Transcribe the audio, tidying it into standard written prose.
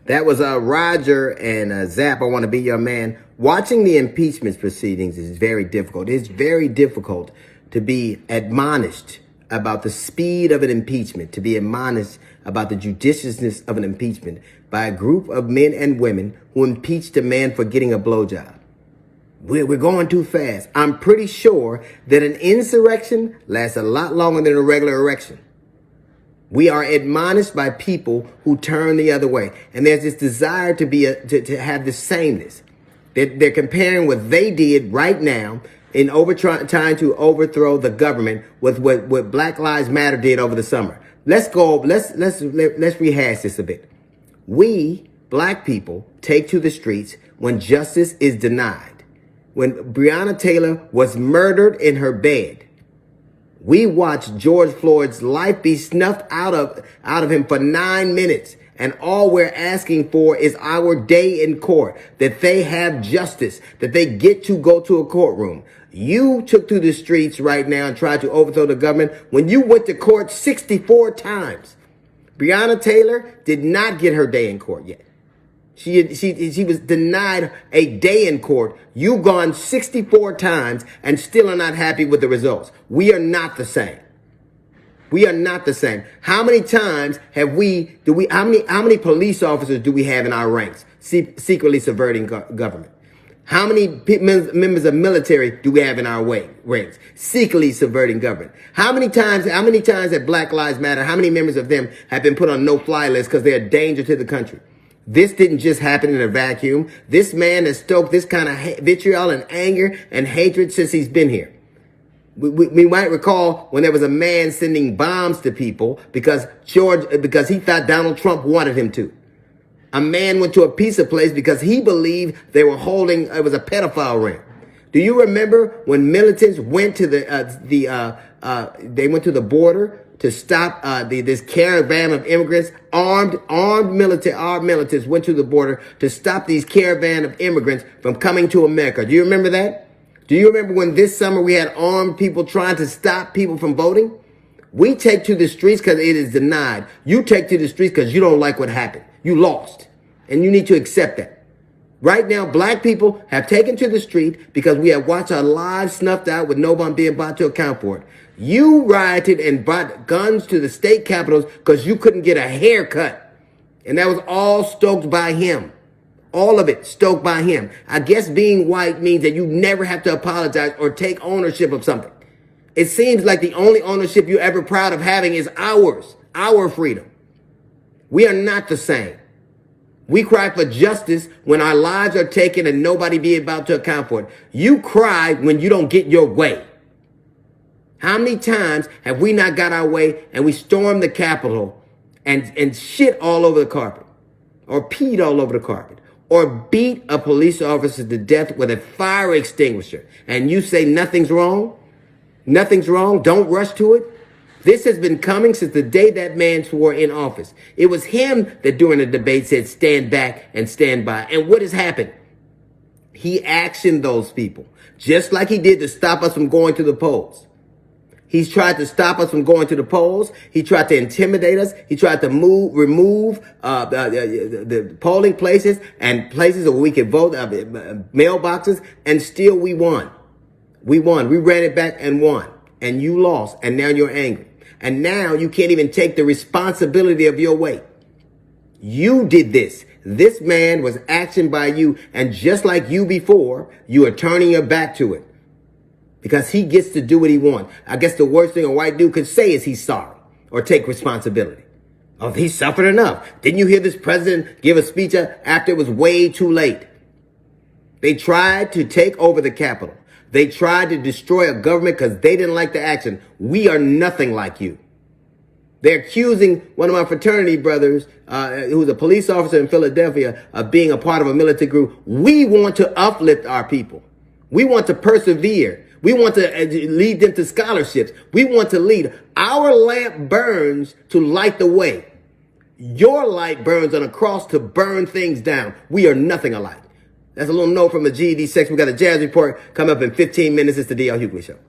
That was Roger and Zap. I want to be your man. Watching the impeachment proceedings is very difficult. It's very difficult to be admonished about the speed of an impeachment, to be admonished about the judiciousness of an impeachment by a group of men and women who impeached a man for getting a blowjob. We're going too fast. I'm pretty sure that an insurrection lasts a lot longer than a regular election. We are admonished by people who turn the other way. And there's this desire to have the sameness. They're comparing what they did right now in trying to overthrow the government with what Black Lives Matter did over the summer. Let's rehash this a bit. We, black people, take to the streets when justice is denied. When Breonna Taylor was murdered in her bed. We watched George Floyd's life be snuffed out of him for 9 minutes. And all we're asking for is our day in court, that they have justice, that they get to go to a courtroom. You took to the streets right now and tried to overthrow the government when you went to court 64 times. Breonna Taylor did not get her day in court yet. She was denied a day in court. You've gone 64 times and still are not happy with the results. We are not the same. We are not the same. How many times how many police officers do we have in our ranks secretly subverting government? How many members of military do we have in our ranks secretly subverting government? How many times at Black Lives Matter, how many members of them have been put on no-fly lists because they're a danger to the country? This didn't just happen in a vacuum. This man has stoked this kind of vitriol and anger and hatred since he's been here. We might recall when there was a man sending bombs to people because he thought Donald Trump wanted him to. A man went to a pizza place because he believed it was a pedophile ring. Do you remember when militants went to the border to stop this caravan of immigrants? Armed militants went to the border to stop these caravan of immigrants from coming to America. Do you remember that? Do you remember when this summer we had armed people trying to stop people from voting? We take to the streets because it is denied. You take to the streets because you don't like what happened. You lost. And you need to accept that. Right now, black people have taken to the street because we have watched our lives snuffed out with no one being brought to account for it. You rioted and brought guns to the state capitals because you couldn't get a haircut. And that was all stoked by him. All of it stoked by him. I guess being white means that you never have to apologize or take ownership of something. It seems like the only ownership you're ever proud of having is ours, our freedom. We are not the same. We cry for justice when our lives are taken and nobody be about to account for it. You cry when you don't get your way. How many times have we not got our way and we stormed the Capitol and shit all over the carpet or peed all over the carpet or beat a police officer to death with a fire extinguisher and you say nothing's wrong? Nothing's wrong. Don't rush to it. This has been coming since the day that man swore in office. It was him that during the debate said, stand back and stand by. And what has happened? He actioned those people, just like he did to stop us from going to the polls. He's tried to stop us from going to the polls. He tried to intimidate us. He tried to remove the polling places and places where we could vote, mailboxes, and still we won. We won. We ran it back and won. And you lost. And now you're angry. And now you can't even take the responsibility of your way. You did this. This man was actioned by you. And just like you before, you are turning your back to it. Because he gets to do what he wants. I guess the worst thing a white dude could say is he's sorry or take responsibility. Oh, he suffered enough. Didn't you hear this president give a speech after it was way too late? They tried to take over the Capitol. They tried to destroy a government because they didn't like the action. We are nothing like you. They're accusing one of my fraternity brothers, who's a police officer in Philadelphia, of being a part of a militant group. We want to uplift our people. We want to persevere. We want to lead them to scholarships. We want to lead. Our lamp burns to light the way. Your light burns on a cross to burn things down. We are nothing alike. That's a little note from the GED section. We got a jazz report coming up in 15 minutes. It's the D.L. Hughley Show.